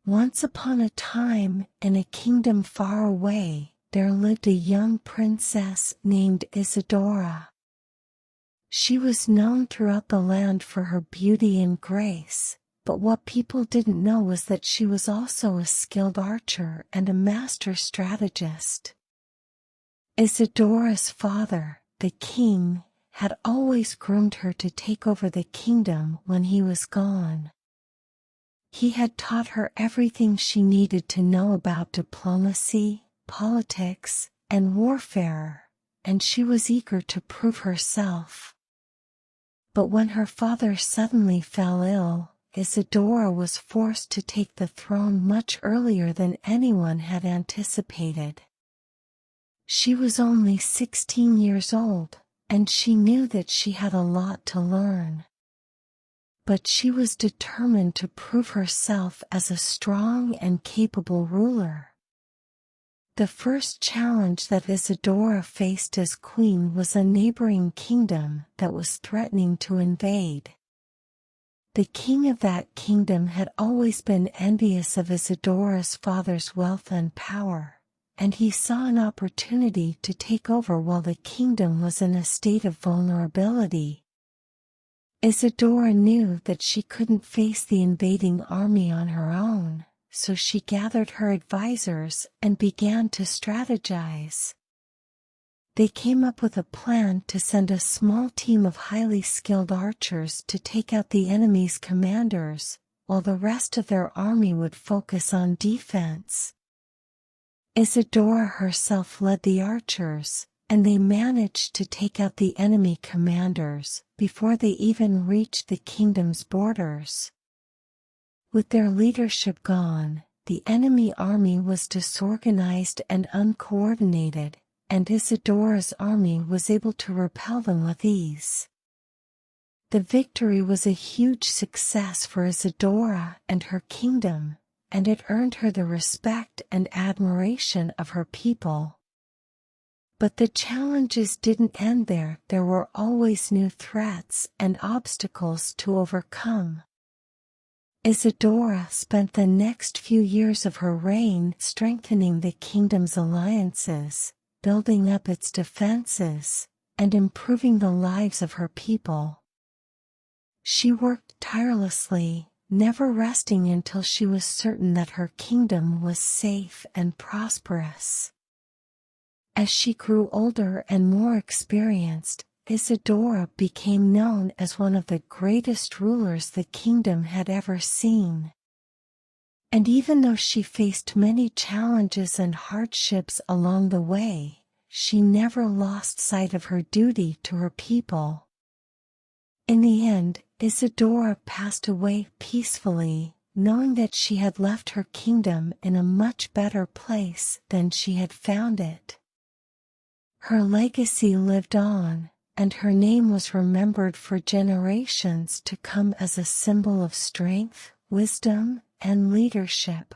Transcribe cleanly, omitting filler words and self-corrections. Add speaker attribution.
Speaker 1: Once upon a time, in a kingdom far away, there lived a young princess named Isadora. She was known throughout the land for her beauty and grace, but what people didn't know was that she was also a skilled archer and a master strategist. Isadora's father, the king, had always groomed her to take over the kingdom when he was gone. He had taught her everything she needed to know about diplomacy, politics, and warfare, and she was eager to prove herself. But when her father suddenly fell ill, Isadora was forced to take the throne much earlier than anyone had anticipated. She was only 16 years old, and she knew that she had a lot to learn. But she was determined to prove herself as a strong and capable ruler. The first challenge that Isadora faced as queen was a neighboring kingdom that was threatening to invade. The king of that kingdom had always been envious of Isadora's father's wealth and power, and he saw an opportunity to take over while the kingdom was in a state of vulnerability. Isadora knew that she couldn't face the invading army on her own, so she gathered her advisors and began to strategize. They came up with a plan to send a small team of highly skilled archers to take out the enemy's commanders, while the rest of their army would focus on defense. Isadora herself led the archers, and they managed to take out the enemy commanders before they even reached the kingdom's borders. With their leadership gone, the enemy army was disorganized and uncoordinated, and Isadora's army was able to repel them with ease. The victory was a huge success for Isadora and her kingdom, and it earned her the respect and admiration of her people. But the challenges didn't end there. There were always new threats and obstacles to overcome. Isadora spent the next few years of her reign strengthening the kingdom's alliances, building up its defenses, and improving the lives of her people. She worked tirelessly, never resting until she was certain that her kingdom was safe and prosperous. As she grew older and more experienced, Isadora became known as one of the greatest rulers the kingdom had ever seen. And even though she faced many challenges and hardships along the way, she never lost sight of her duty to her people. In the end, Isadora passed away peacefully, knowing that she had left her kingdom in a much better place than she had found it. Her legacy lived on, and her name was remembered for generations to come as a symbol of strength, wisdom, and leadership.